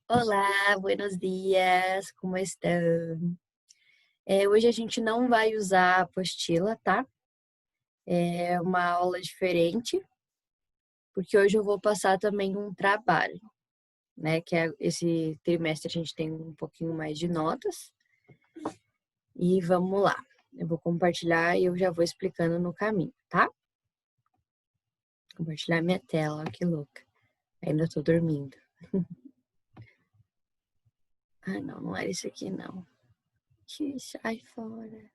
Olá, buenos dias, como estão? Hoje a gente não vai usar a apostila, tá? É uma aula diferente, porque hoje eu vou passar também um trabalho, né? Esse trimestre a gente tem um pouquinho mais de notas. E vamos lá. Eu vou compartilhar e eu já vou explicando no caminho, tá? Compartilhar minha tela, ó, que louca. Ainda tô dormindo. Ah, não, não era isso aqui, não. Que sai fora.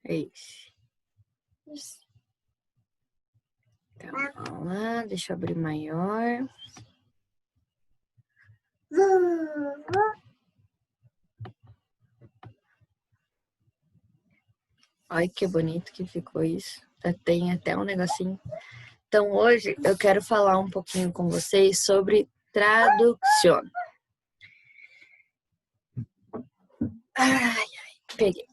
É isso. Então, vamos lá, deixa eu abrir maior. Olha que bonito que ficou isso. Tem até um negocinho. Então, hoje eu quero falar um pouquinho com vocês sobre tradução. Ai, peguei.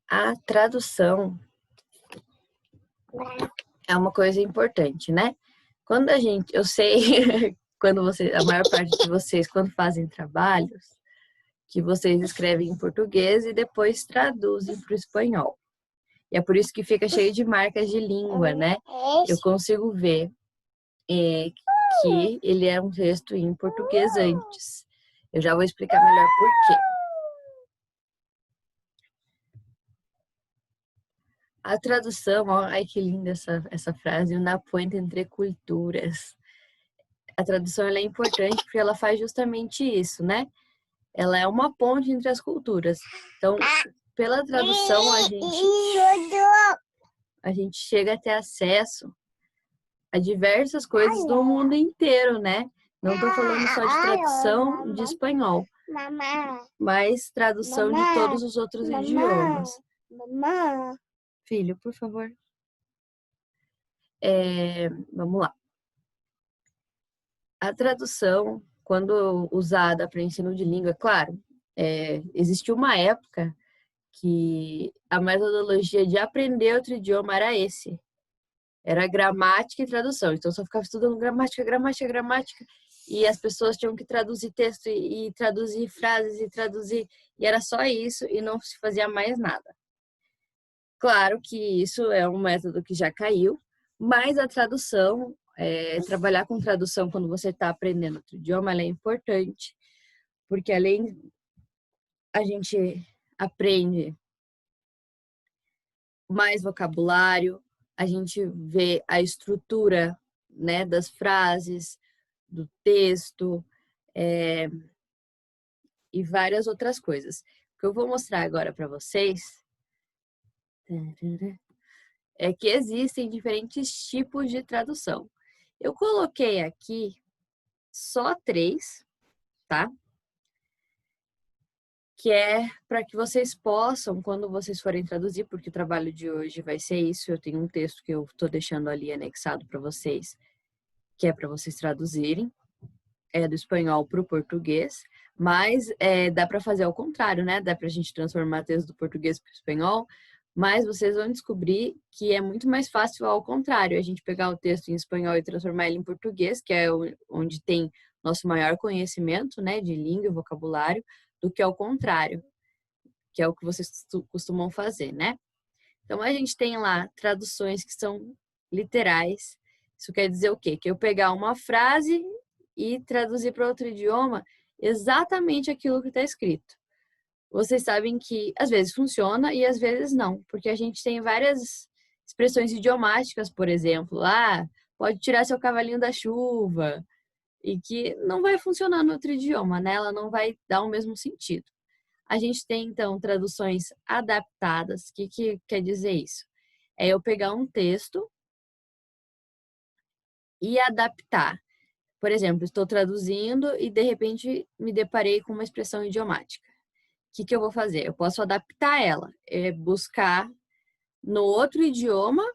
A tradução é uma coisa importante, né? Eu sei, a maior parte de vocês, quando fazem trabalhos, que vocês escrevem em português e depois traduzem para o espanhol. E é por isso que fica cheio de marcas de língua, né? Eu consigo ver que ele é um texto em português antes. Eu já vou explicar melhor por quê. A tradução, ó, ai que linda essa frase, una puente entre culturas. A tradução ela é importante porque ela faz justamente isso, né? Ela é uma ponte entre as culturas. Então, pela tradução, a gente chega a ter acesso a diversas coisas do mundo inteiro, né? Não estou falando só de tradução de espanhol, mas tradução de todos os outros idiomas. Filho, por favor. Vamos lá. A tradução, quando usada para ensino de língua, claro, existiu uma época que a metodologia de aprender outro idioma era esse. Era gramática e tradução. Então, só ficava estudando gramática. E as pessoas tinham que traduzir texto e traduzir frases e traduzir. E era só isso e não se fazia mais nada. Claro que isso é um método que já caiu, mas a tradução, trabalhar com tradução quando você está aprendendo outro idioma, ela é importante. Porque além a gente aprende mais vocabulário, a gente vê a estrutura, né, das frases, do texto, e várias outras coisas. O que eu vou mostrar agora para vocês é que existem diferentes tipos de tradução. Eu coloquei aqui só 3, tá? Que é para que vocês possam, quando vocês forem traduzir, porque o trabalho de hoje vai ser isso, eu tenho um texto que eu estou deixando ali anexado para vocês, que é para vocês traduzirem, do espanhol para o português, mas dá para fazer ao contrário, né? Dá para a gente transformar texto do português para o espanhol, mas vocês vão descobrir que é muito mais fácil ao contrário, a gente pegar o texto em espanhol e transformar ele em português, que é onde tem nosso maior conhecimento, né, de língua e vocabulário, do que ao contrário, que é o que vocês costumam fazer, né? Então, a gente tem lá traduções que são literais. Isso quer dizer o quê? Que eu pegar uma frase e traduzir para outro idioma exatamente aquilo que está escrito. Vocês sabem que às vezes funciona e às vezes não, porque a gente tem várias expressões idiomáticas, por exemplo, pode tirar seu cavalinho da chuva, e que não vai funcionar no outro idioma, né? Ela não vai dar o mesmo sentido. A gente tem, então, traduções adaptadas. O que quer dizer isso? É eu pegar um texto e adaptar. Por exemplo, estou traduzindo e, de repente, me deparei com uma expressão idiomática. O que eu vou fazer? Eu posso adaptar ela, buscar no outro idioma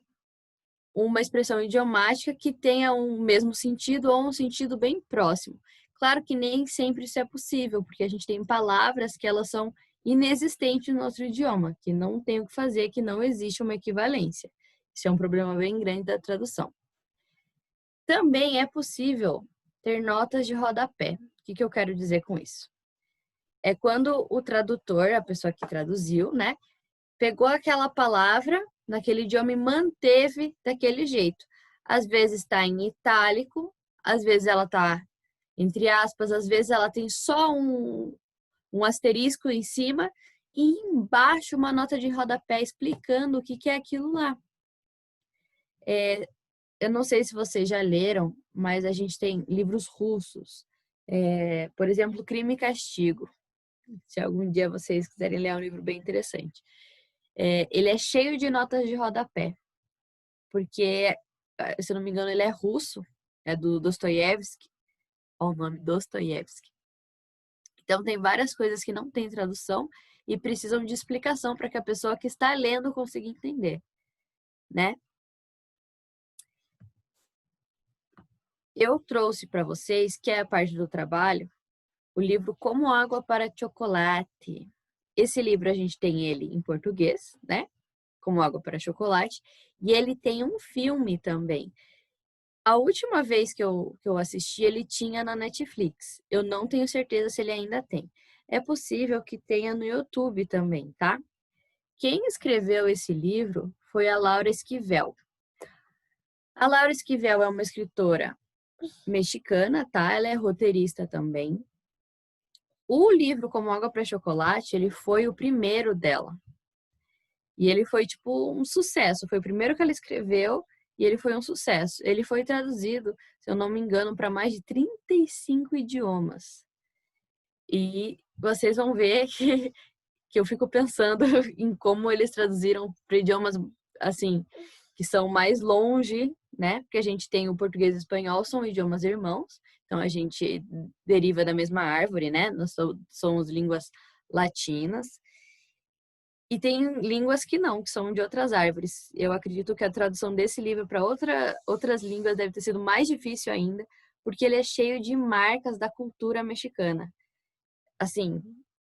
uma expressão idiomática que tenha um mesmo sentido ou um sentido bem próximo. Claro que nem sempre isso é possível, porque a gente tem palavras que elas são inexistentes no outro idioma, que não tem o que fazer, que não existe uma equivalência. Isso é um problema bem grande da tradução. Também é possível ter notas de rodapé. O que eu quero dizer com isso? É quando o tradutor, a pessoa que traduziu, né, pegou aquela palavra naquele idioma e manteve daquele jeito. Às vezes está em itálico, às vezes ela está entre aspas, às vezes ela tem só um asterisco em cima e embaixo uma nota de rodapé explicando o que é aquilo lá. Eu não sei se vocês já leram, mas a gente tem livros russos. Por exemplo, Crime e Castigo. Se algum dia vocês quiserem ler, é um livro bem interessante. Ele é cheio de notas de rodapé, porque, se eu não me engano, ele é russo, é do Dostoiévski. Olha o nome, Dostoiévski. Então, tem várias coisas que não tem tradução e precisam de explicação para que a pessoa que está lendo consiga entender, né? Eu trouxe para vocês, que é a parte do trabalho, o livro Como Água para Chocolate. Esse livro a gente tem ele em português, né? Como Água para Chocolate. E ele tem um filme também. A última vez que eu assisti, ele tinha na Netflix. Eu não tenho certeza se ele ainda tem. É possível que tenha no YouTube também, tá? Quem escreveu esse livro foi a Laura Esquivel. A Laura Esquivel é uma escritora mexicana, tá? Ela é roteirista também. O livro Como Água para Chocolate, ele foi o primeiro dela. E ele foi, tipo, um sucesso. Foi o primeiro que ela escreveu e ele foi um sucesso. Ele foi traduzido, se eu não me engano, para mais de 35 idiomas. E vocês vão ver que eu fico pensando em como eles traduziram para idiomas, assim, que são mais longe, né? Porque a gente tem o português e o espanhol, são idiomas irmãos. Então, a gente deriva da mesma árvore, né? Nós somos línguas latinas. E tem línguas que não, que são de outras árvores. Eu acredito que a tradução desse livro para outras línguas deve ter sido mais difícil ainda, porque ele é cheio de marcas da cultura mexicana. Assim,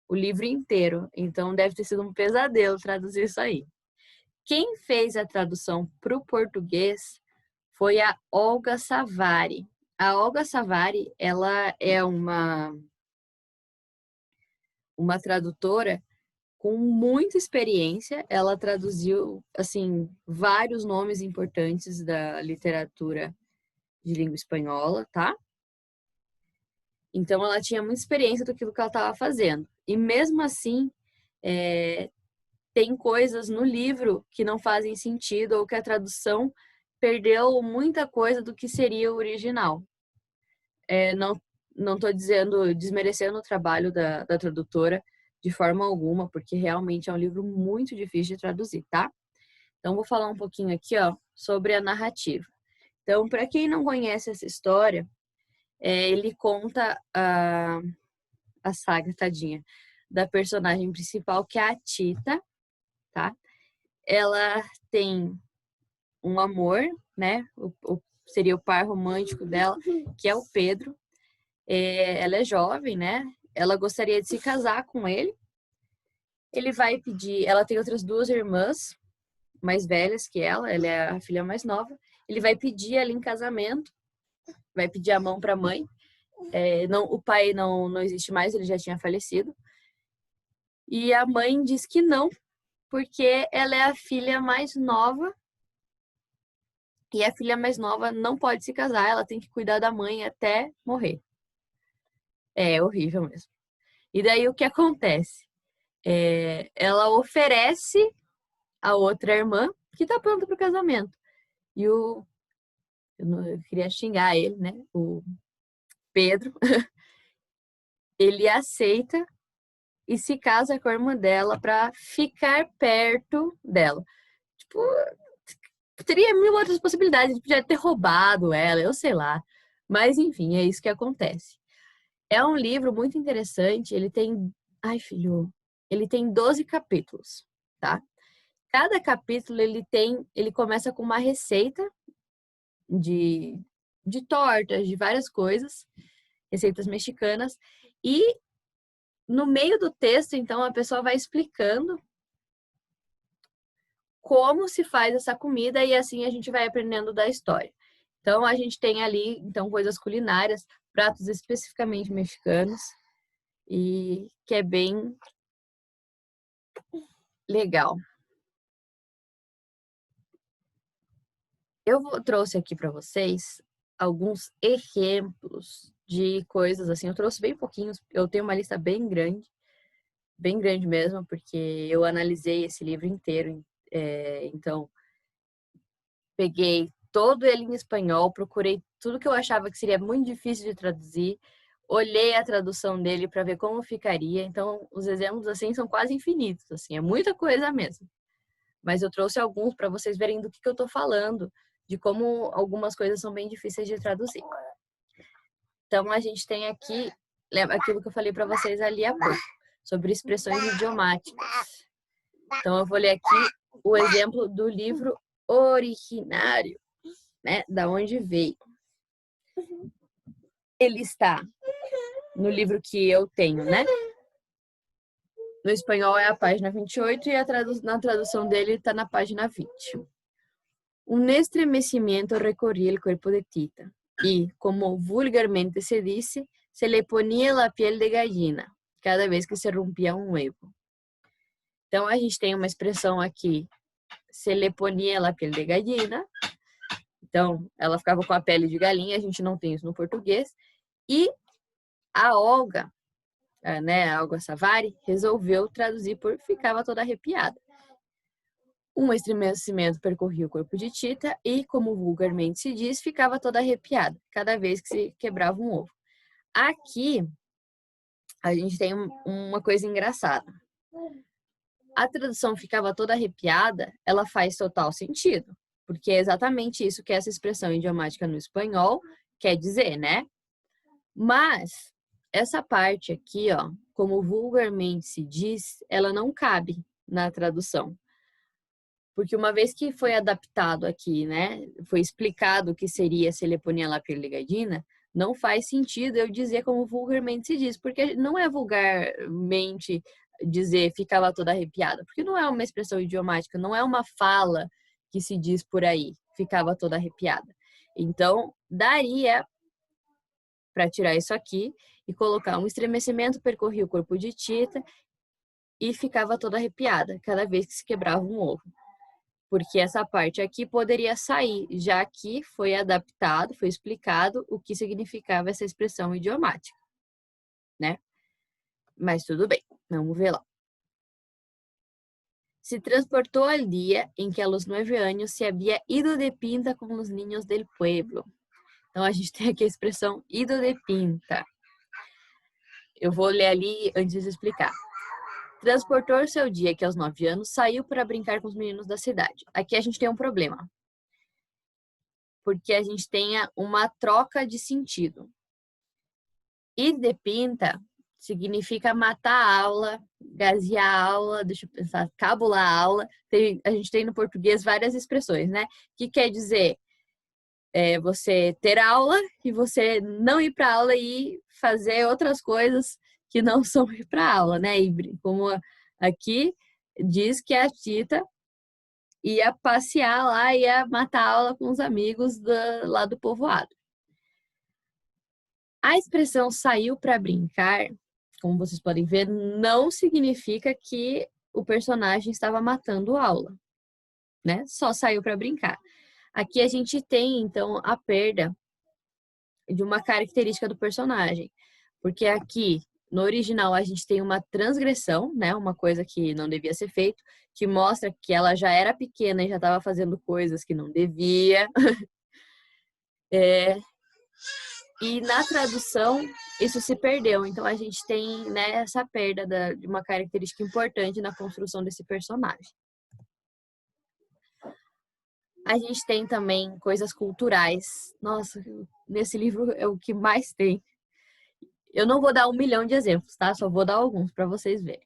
o livro inteiro. Então, deve ter sido um pesadelo traduzir isso aí. Quem fez a tradução para o português foi a Olga Savari. A Olga Savari, ela é uma tradutora com muita experiência. Ela traduziu, assim, vários nomes importantes da literatura de língua espanhola, tá? Então, ela tinha muita experiência do que ela estava fazendo. E mesmo assim, tem coisas no livro que não fazem sentido ou que a tradução perdeu muita coisa do que seria o original. Não estou desmerecendo o trabalho da tradutora de forma alguma, porque realmente é um livro muito difícil de traduzir, tá? Então, vou falar um pouquinho aqui, ó, sobre a narrativa. Então, para quem não conhece essa história, ele conta a saga, tadinha, da personagem principal, que é a Tita, tá? Ela tem um amor, né? Seria o par romântico dela, que é o Pedro. Ela é jovem, né? Ela gostaria de se casar com ele. Ele vai pedir. Ela tem outras duas irmãs mais velhas que ela é a filha mais nova. Ele vai pedir ela em casamento, vai pedir a mão para a mãe. O pai não existe mais, ele já tinha falecido. E a mãe diz que não, porque ela é a filha mais nova. E a filha mais nova não pode se casar, ela tem que cuidar da mãe até morrer. É horrível mesmo. E daí o que acontece? Ela oferece a outra irmã que tá pronta pro casamento. E eu queria xingar ele, né? O Pedro. Ele aceita e se casa com a irmã dela pra ficar perto dela. Tipo, teria mil outras possibilidades. Ele podia ter roubado ela, eu sei lá. Mas enfim, é isso que acontece. É um livro muito interessante. Ele tem. Ai, filho. Ele tem 12 capítulos, tá? Cada capítulo ele começa com uma receita de tortas, de várias coisas, receitas mexicanas. E no meio do texto, então, a pessoa vai explicando como se faz essa comida e assim a gente vai aprendendo da história. Então, a gente tem ali, então, coisas culinárias, pratos especificamente mexicanos, e que é bem legal. Eu trouxe aqui para vocês alguns exemplos de coisas assim. Eu trouxe bem pouquinhos, eu tenho uma lista bem grande mesmo, porque eu analisei esse livro inteiro. Então, peguei todo ele em espanhol, procurei tudo que eu achava que seria muito difícil de traduzir, olhei a tradução dele para ver como ficaria. Então, os exemplos assim são quase infinitos, assim, é muita coisa mesmo. Mas eu trouxe alguns para vocês verem do que eu estou falando, de como algumas coisas são bem difíceis de traduzir. Então, a gente tem aqui aquilo que eu falei para vocês ali há pouco, sobre expressões idiomáticas. Então, eu vou ler aqui o exemplo do livro originário, né? Da onde veio. Ele está no livro que eu tenho, né? No espanhol é a página 28 e na tradução dele está na página 20. Un estremecimiento recorría el cuerpo de Tita y, como vulgarmente se dice, se le ponía la piel de gallina cada vez que se rompia um huevo. Então, a gente tem uma expressão aqui, se le ponía la piel de gallina. Então, ela ficava com a pele de galinha, a gente não tem isso no português. E a Olga, né, a Olga Savari, resolveu traduzir por ficava toda arrepiada. Um estremecimento percorria o corpo de Tita e, como vulgarmente se diz, ficava toda arrepiada cada vez que se quebrava um ovo. Aqui, a gente tem uma coisa engraçada. A tradução ficava toda arrepiada, ela faz total sentido, porque é exatamente isso que essa expressão idiomática no espanhol quer dizer, né? Mas essa parte aqui, ó, como vulgarmente se diz, ela não cabe na tradução. Porque uma vez que foi adaptado aqui, né, foi explicado o que seria se ele ponia lá perligadina, não faz sentido eu dizer como vulgarmente se diz, porque não é vulgarmente dizer ficava toda arrepiada, porque não é uma expressão idiomática, não é uma fala que se diz por aí, ficava toda arrepiada. Então, daria para tirar isso aqui e colocar um estremecimento percorria o corpo de Tita e ficava toda arrepiada cada vez que se quebrava um ovo. Porque essa parte aqui poderia sair, já que foi adaptado, foi explicado o que significava essa expressão idiomática, né? Mas tudo bem, vamos ver lá. Se transportou al dia em que a los 9 anos se havia ido de pinta com os niños del pueblo. Então, a gente tem aqui a expressão ido de pinta. Eu vou ler ali antes de explicar. Transportou seu dia que aos 9 anos saiu para brincar com os meninos da cidade. Aqui a gente tem um problema. Porque a gente tenha uma troca de sentido. Ir de pinta significa matar a aula, gasear a aula, deixa eu pensar, cabular a aula. A gente tem no português várias expressões, né? Que quer dizer você ter aula e você não ir para aula e fazer outras coisas que não são ir para aula, né? E como aqui diz que a Tita ia passear lá, ia matar a aula com os amigos lá do povoado. A expressão saiu para brincar, como vocês podem ver, não significa que o personagem estava matando aula, né? Só saiu para brincar. Aqui a gente tem, então, a perda de uma característica do personagem. Porque aqui, no original, a gente tem uma transgressão, né? Uma coisa que não devia ser feito, que mostra que ela já era pequena e já estava fazendo coisas que não devia. E na tradução, isso se perdeu. Então, a gente tem, né, essa perda de uma característica importante na construção desse personagem. A gente tem também coisas culturais. Nossa, nesse livro é o que mais tem. Eu não vou dar 1 milhão de exemplos, tá? Só vou dar alguns para vocês verem.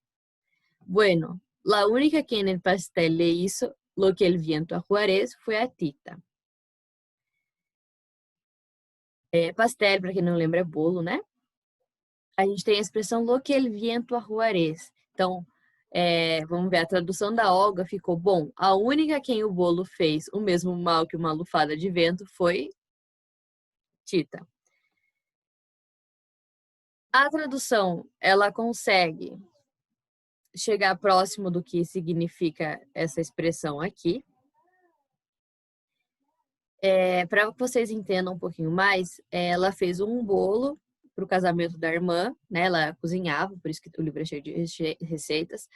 Bueno, la única que en el pastel le hizo lo que el viento a Juárez fue a Tita. Pastel, para quem não lembra, é bolo, né? A gente tem a expressão lo que el viento a Juárez. Então, vamos ver, a tradução da Olga ficou bom. A única quem o bolo fez o mesmo mal que uma lufada de vento foi Tita. A tradução, ela consegue chegar próximo do que significa essa expressão aqui. Para que vocês entendam um pouquinho mais, ela fez um bolo para o casamento da irmã, né? Ela cozinhava, por isso que o livro é cheio de receitas.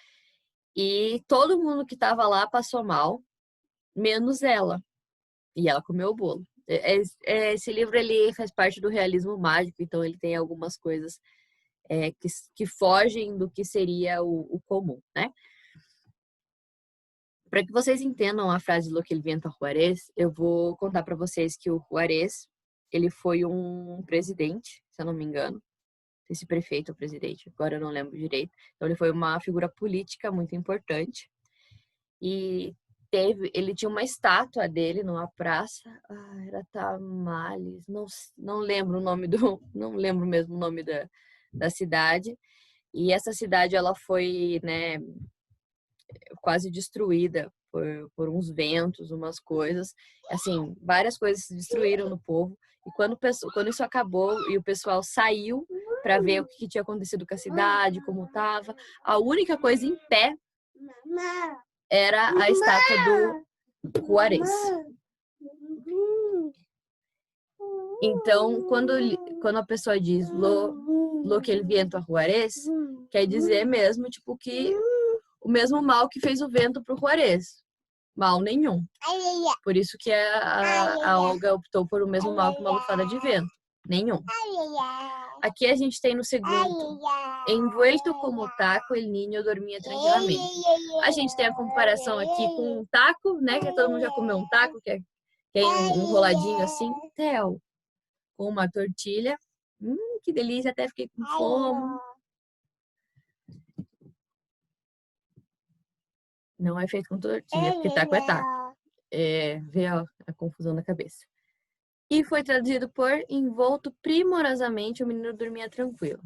E todo mundo que estava lá passou mal, menos ela. E ela comeu o bolo. Esse livro ele faz parte do realismo mágico, então ele tem algumas coisas que fogem do que seria o comum, né? Para que vocês entendam a frase Lo que el viento a Juarez, eu vou contar para vocês que o Juarez, ele foi um presidente, se eu não me engano. Esse prefeito ou presidente, agora eu não lembro direito. Então ele foi uma figura política muito importante. E ele tinha uma estátua dele numa praça, era Tamales, não lembro o nome não lembro mesmo o nome da cidade. E essa cidade ela foi, né, quase destruída por uns ventos, umas coisas. Assim, várias coisas se destruíram no povo. E quando isso acabou e o pessoal saiu para ver o que tinha acontecido com a cidade, como estava, a única coisa em pé era a estátua do Juarez. Então, quando a pessoa diz lo que el viento a Juarez, quer dizer mesmo, tipo, que o mesmo mal que fez o vento pro Juarez. Mal nenhum. Por isso que a Olga optou por o mesmo mal que uma bufada de vento. Nenhum. Aqui a gente tem no segundo. Envuelto como taco, el niño dormia tranquilamente. A gente tem a comparação aqui com um taco, né? Que todo mundo já comeu um taco, que é um enroladinho assim. Theo, com uma tortilha. Que delícia, até fiquei com fome. Não é feito com tortilha, porque taco é taco. Vê a confusão na cabeça. E foi traduzido por envolto primorosamente, o menino dormia tranquilo.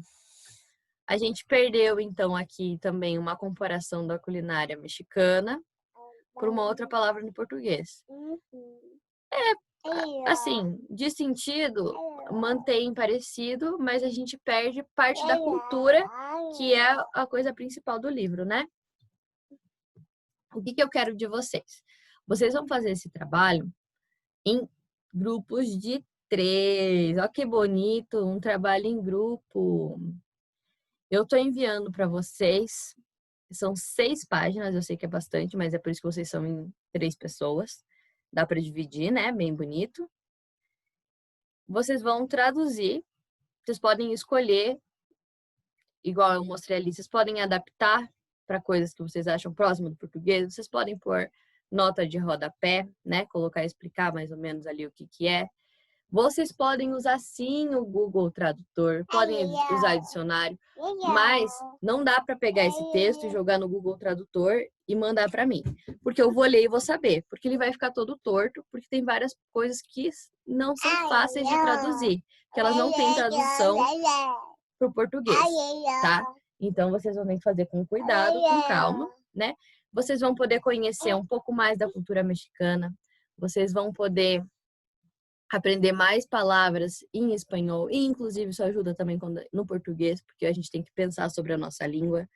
A gente perdeu, então, aqui também uma comparação da culinária mexicana por uma outra palavra no português. Assim, de sentido, mantém parecido, mas a gente perde parte da cultura, que é a coisa principal do livro, né? O que eu quero de vocês? Vocês vão fazer esse trabalho em grupos de 3. Olha que bonito, um trabalho em grupo. Eu estou enviando para vocês, são 6 páginas, eu sei que é bastante, mas é por isso que vocês são em 3 pessoas. Dá para dividir, né? Bem bonito. Vocês vão traduzir, vocês podem escolher, igual eu mostrei ali, vocês podem adaptar para coisas que vocês acham próximo do português, vocês podem pôr nota de rodapé, né? Colocar e explicar mais ou menos ali o que é. Vocês podem usar sim o Google Tradutor, podem usar dicionário, mas não dá para pegar esse texto e jogar no Google Tradutor e mandar para mim, porque eu vou ler e vou saber, porque ele vai ficar todo torto, porque tem várias coisas que não são fáceis de traduzir, que elas não têm tradução para o português, tá? Então vocês vão ter que fazer com cuidado, com calma, né? Vocês vão poder conhecer um pouco mais da cultura mexicana, vocês vão poder aprender mais palavras em espanhol, e inclusive isso ajuda também no português, porque a gente tem que pensar sobre a nossa língua,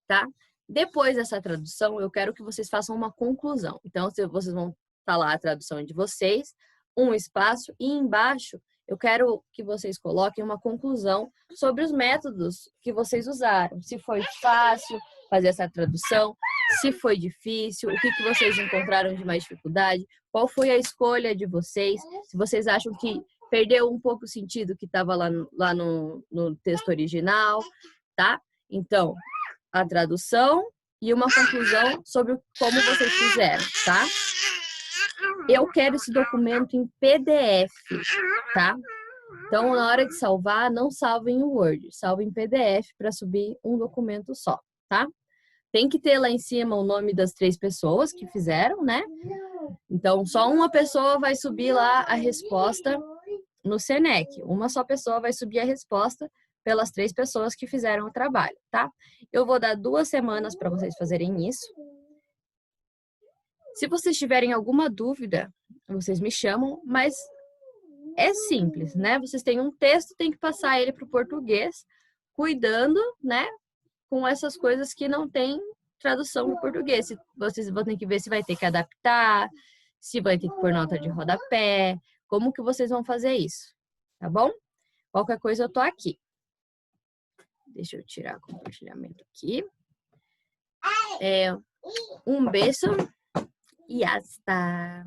tá? Depois dessa tradução, eu quero que vocês façam uma conclusão. Então, vocês vão falar a tradução de vocês, um espaço, e embaixo eu quero que vocês coloquem uma conclusão sobre os métodos que vocês usaram. Se foi fácil fazer essa tradução, se foi difícil, o que vocês encontraram de mais dificuldade, qual foi a escolha de vocês, se vocês acham que perdeu um pouco o sentido que estava lá no texto original, tá? Então, a tradução e uma conclusão sobre como vocês fizeram, tá? Eu quero esse documento em PDF, tá? Então, na hora de salvar, não salve em Word, salve em PDF para subir um documento só, tá? Tem que ter lá em cima o nome das 3 pessoas que fizeram, né? Então, só uma pessoa vai subir lá a resposta no Senec. Uma só pessoa vai subir a resposta pelas 3 pessoas que fizeram o trabalho, tá? Eu vou dar 2 semanas para vocês fazerem isso. Se vocês tiverem alguma dúvida, vocês me chamam, mas é simples, né? Vocês têm um texto, tem que passar ele para o português, cuidando, né, com essas coisas que não tem tradução para o português. Vocês vão ter que ver se vai ter que adaptar, se vai ter que pôr nota de rodapé, como que vocês vão fazer isso, tá bom? Qualquer coisa eu tô aqui. Deixa eu tirar o compartilhamento aqui. Um beijo e hasta.